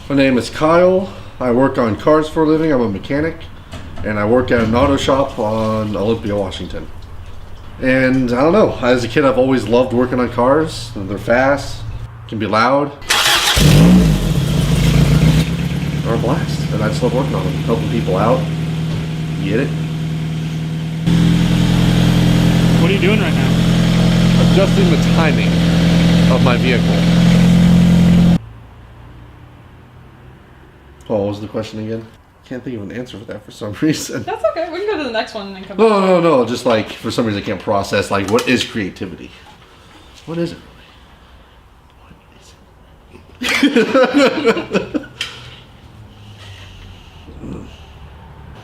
My name is Kyle. I work on cars for a living. I'm a mechanic, and I work at an auto shop on Olympia, Washington. And I don't know, as a kid I've always loved working on cars. They're fast, can be loud, or a blast. And I just love working on them, helping people out. You get it? What are you doing right now? Adjusting the timing of my vehicle. Oh, what was the question again? Can't think of an answer for that for some reason. That's okay. We can go to the next one and then come back. No. Just like, for some reason I can't process, like, what is creativity? What is it really? What is it?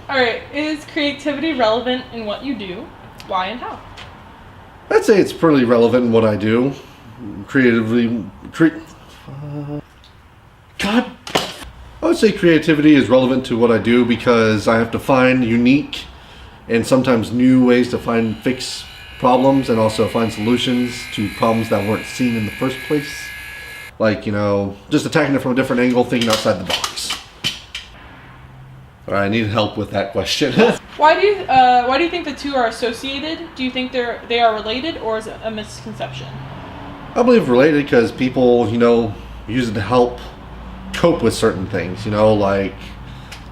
Alright, is creativity relevant in what you do? Why and how? I'd say it's pretty relevant in what I do. I would say creativity is relevant to what I do because I have to find unique and sometimes new ways to fix problems and also find solutions to problems that weren't seen in the first place. Like, just attacking it from a different angle, thinking outside the box. Alright, I need help with that question. Why do you think the two are associated? Do you think they are related, or is it a misconception? I believe related because people, use it to help cope with certain things. Like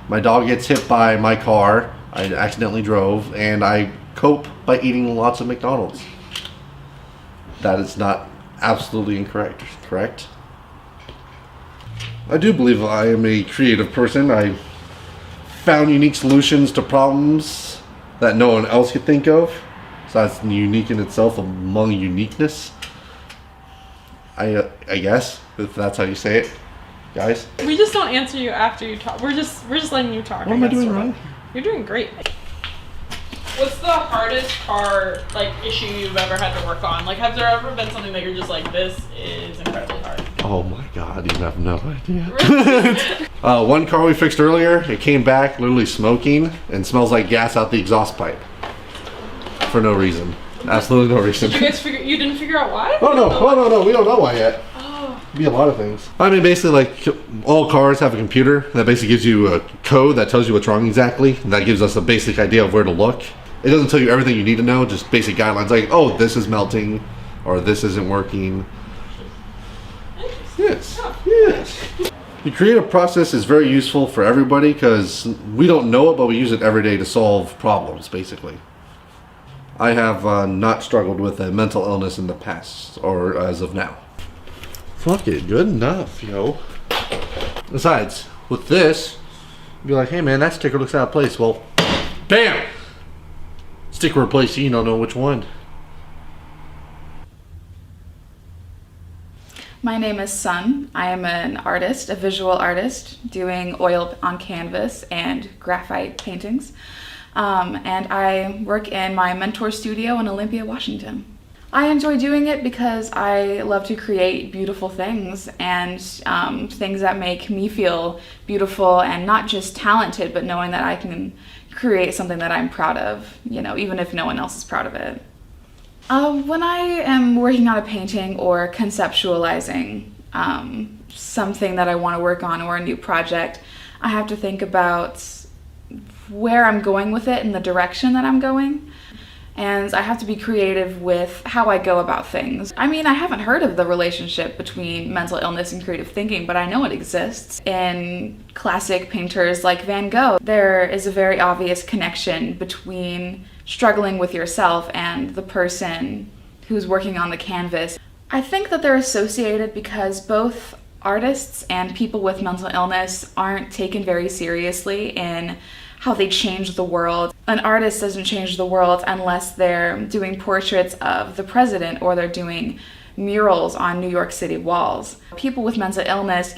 my dog gets hit by my car. I accidentally drove, and I cope by eating lots of McDonald's. That is not absolutely incorrect, correct? I do believe I am a creative person. I found unique solutions to problems that no one else could think of. So that's unique in itself among uniqueness. I guess, if that's how you say it, guys. We just don't answer you after you talk. We're just letting you talk. What am I doing wrong? You're doing great. What's the hardest car issue you've ever had to work on? Has there ever been something that you're just like, this is incredibly hard? Oh my god, you have no idea. One car we fixed earlier, it came back literally smoking and smells like gas out the exhaust pipe. For no reason. Absolutely no reason. Did you guys you didn't figure out why? Oh no, we don't know why yet. Could be a lot of things. I mean, basically, all cars have a computer that basically gives you a code that tells you what's wrong exactly. And that gives us a basic idea of where to look. It doesn't tell you everything you need to know, just basic guidelines like, oh, this is melting, or this isn't working. Yes. The creative process is very useful for everybody because we don't know it, but we use it every day to solve problems, basically. I have not struggled with a mental illness in the past, or as of now. Fuck it, good enough, Besides, with this, you'd be like, hey man, that sticker looks out of place. Well, bam! Sticker replaced, you don't know which one. My name is Sun. I am an artist, a visual artist, doing oil on canvas and graphite paintings. And I work in my mentor studio in Olympia, Washington. I enjoy doing it because I love to create beautiful things and things that make me feel beautiful and not just talented, but knowing that I can create something that I'm proud of, even if no one else is proud of it. When I am working on a painting or conceptualizing something that I want to work on or a new project, I have to think about where I'm going with it and the direction that I'm going. And I have to be creative with how I go about things. I mean, I haven't heard of the relationship between mental illness and creative thinking, but I know it exists. In classic painters like Van Gogh, there is a very obvious connection between struggling with yourself and the person who's working on the canvas. I think that they're associated because both artists and people with mental illness aren't taken very seriously in how they change the world. An artist doesn't change the world unless they're doing portraits of the president or they're doing murals on New York City walls. People with mental illness,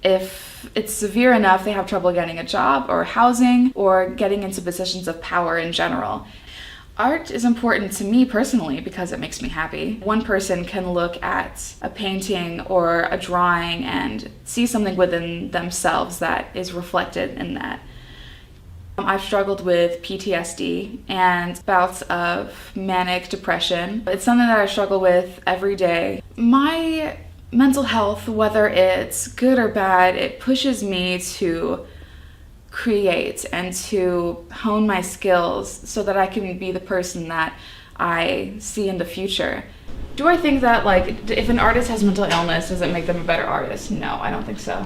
if it's severe enough, they have trouble getting a job or housing or getting into positions of power in general. Art is important to me personally because it makes me happy. One person can look at a painting or a drawing and see something within themselves that is reflected in that. I've struggled with PTSD and bouts of manic depression. It's something that I struggle with every day. My mental health, whether it's good or bad, it pushes me to create and to hone my skills so that I can be the person that I see in the future. Do I think that, like, if an artist has mental illness, does it make them a better artist? No, I don't think so.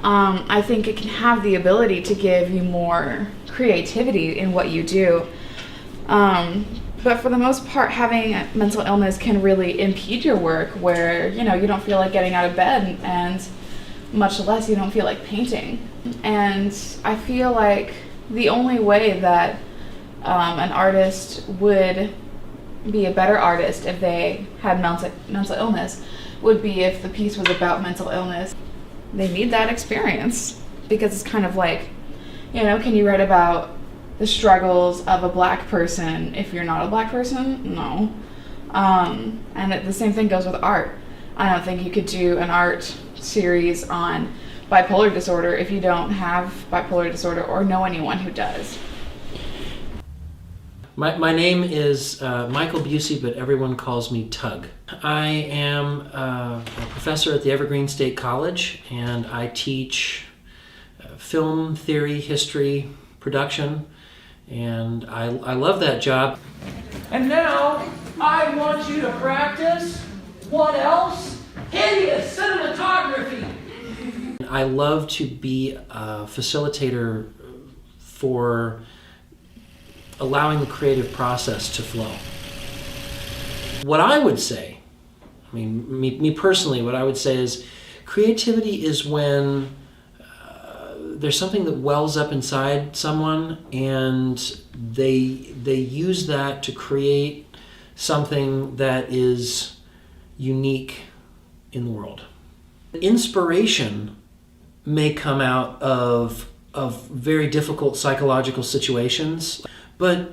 I think it can have the ability to give you more creativity in what you do. But for the most part, having mental illness can really impede your work, where, you know, you don't feel like getting out of bed, and much less you don't feel like painting. And I feel like the only way that an artist would be a better artist if they had mental illness would be if the piece was about mental illness. They need that experience, because it's kind of like, you know, can you write about the struggles of a black person if you're not a black person? No. And the same thing goes with art. I don't think you could do an art series on bipolar disorder if you don't have bipolar disorder or know anyone who does. My name is Michael Busey, but everyone calls me Tug. I am a professor at the Evergreen State College, and I teach film theory, history, production, and I love that job. And now, I want you to practice, what else? Hideous cinematography! I love to be a facilitator for allowing the creative process to flow. What I would say, I mean, me personally, what I would say is creativity is when there's something that wells up inside someone, and they use that to create something that is unique in the world. Inspiration may come out of very difficult psychological situations, but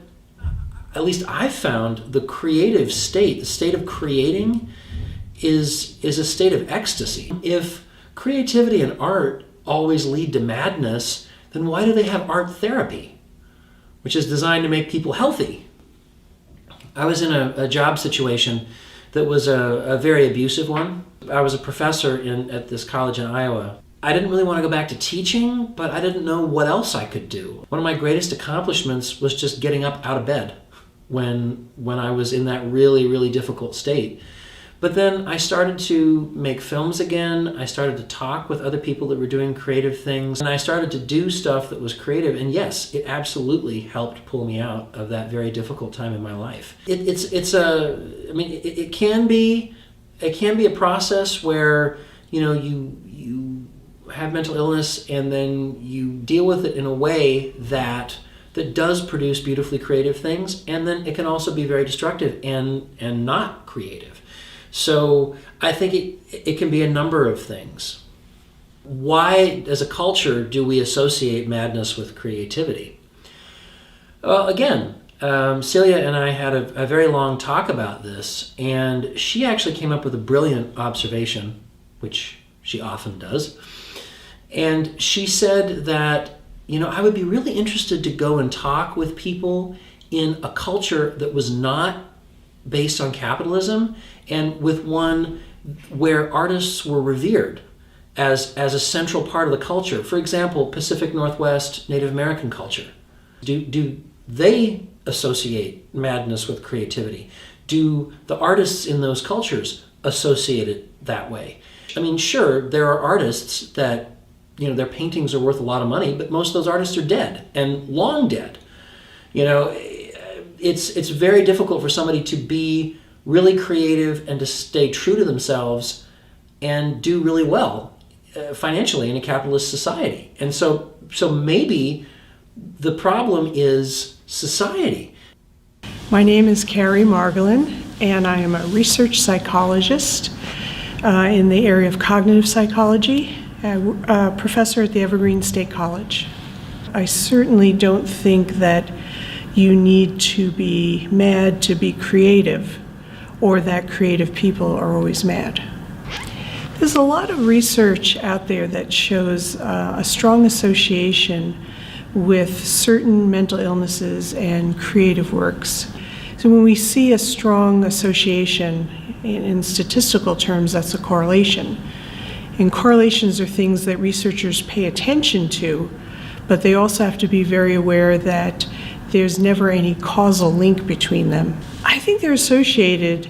at least I've found the creative state, the state of creating, is a state of ecstasy. If creativity and art always lead to madness, then why do they have art therapy, which is designed to make people healthy? I was in a job situation that was a very abusive one. I was a professor at this college in Iowa. I didn't really want to go back to teaching, but I didn't know what else I could do. One of my greatest accomplishments was just getting up out of bed when I was in that really, really difficult state. But then I started to make films again. I started to talk with other people that were doing creative things. And I started to do stuff that was creative. And yes, it absolutely helped pull me out of that very difficult time in my life. It can be a process where, you know, you have mental illness and then you deal with it in a way that does produce beautifully creative things. And then it can also be very destructive and not creative. So I think it can be a number of things. Why, as a culture, do we associate madness with creativity? Well, again, Celia and I had a very long talk about this, and she actually came up with a brilliant observation, which she often does. And she said that, you know, I would be really interested to go and talk with people in a culture that was not based on capitalism, and with one where artists were revered as a central part of the culture. For example, Pacific Northwest Native American culture. Do they associate madness with creativity? Do the artists in those cultures associate it that way? I mean, sure, there are artists that, you know, their paintings are worth a lot of money, but most of those artists are dead, and long dead. You know, it's very difficult for somebody to be really creative and to stay true to themselves and do really well financially in a capitalist society. And so maybe the problem is society. My name is Carrie Margolin, and I am a research psychologist in the area of cognitive psychology, a professor at the Evergreen State College. I certainly don't think that you need to be mad to be creative, or that creative people are always mad. There's a lot of research out there that shows a strong association with certain mental illnesses and creative works. So when we see a strong association, In statistical terms, that's a correlation. And correlations are things that researchers pay attention to, but they also have to be very aware that there's never any causal link between them. I think they're associated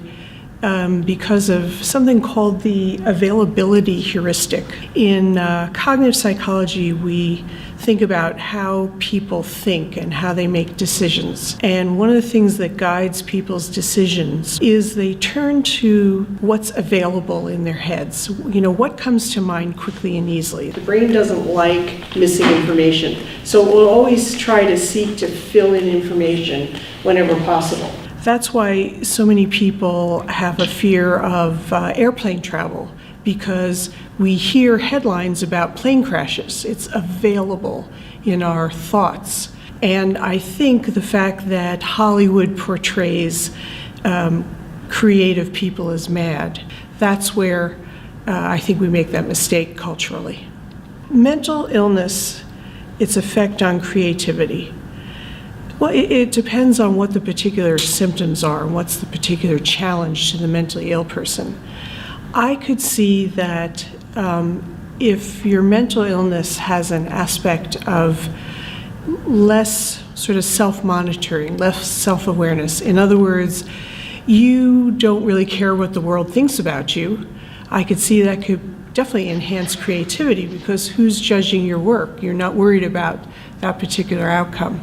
because of something called the availability heuristic. In cognitive psychology, we think about how people think and how they make decisions. And one of the things that guides people's decisions is they turn to what's available in their heads. You know, what comes to mind quickly and easily. The brain doesn't like missing information, so it will always try to seek to fill in information whenever possible. That's why so many people have a fear of airplane travel, because we hear headlines about plane crashes. It's available in our thoughts. And I think the fact that Hollywood portrays creative people as mad, that's where I think we make that mistake culturally. Mental illness, its effect on creativity. Well, it depends on what the particular symptoms are and what's the particular challenge to the mentally ill person. I could see that if your mental illness has an aspect of less sort of self-monitoring, less self-awareness, in other words, you don't really care what the world thinks about you, I could see that could definitely enhance creativity, because who's judging your work? You're not worried about that particular outcome.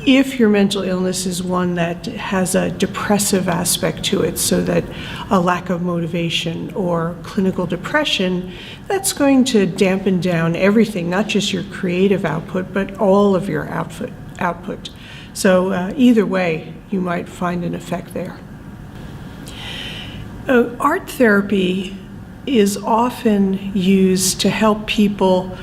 If your mental illness is one that has a depressive aspect to it, so that a lack of motivation or clinical depression, that's going to dampen down everything, not just your creative output, but all of your output. So either way, you might find an effect there. Art therapy is often used to help people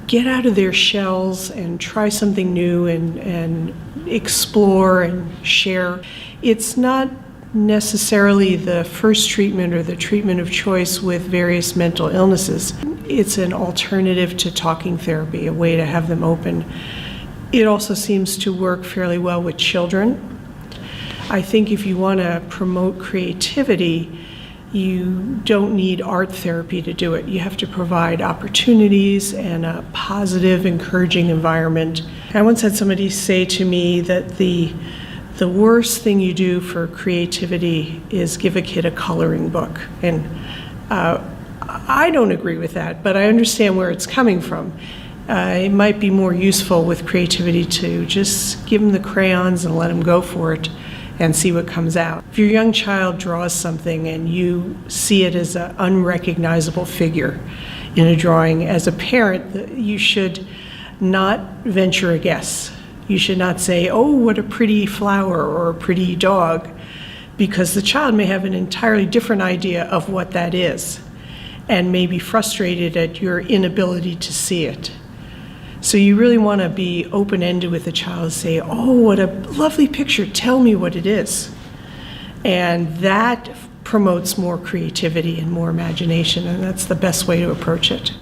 get out of their shells and try something new and explore and share. It's not necessarily the first treatment or the treatment of choice with various mental illnesses. It's an alternative to talking therapy, a way to have them open. It also seems to work fairly well with children. I think if you want to promote creativity, you don't need art therapy to do it. You have to provide opportunities and a positive, encouraging environment. I once had somebody say to me that the worst thing you do for creativity is give a kid a coloring book. And I don't agree with that, but I understand where it's coming from. It might be more useful with creativity to just give them the crayons and let them go for it and see what comes out. If your young child draws something and you see it as an unrecognizable figure in a drawing, as a parent, you should not venture a guess. You should not say, oh, what a pretty flower or a pretty dog, because the child may have an entirely different idea of what that is and may be frustrated at your inability to see it. So you really want to be open-ended with the child and say, oh, what a lovely picture, tell me what it is. And that promotes more creativity and more imagination, and that's the best way to approach it.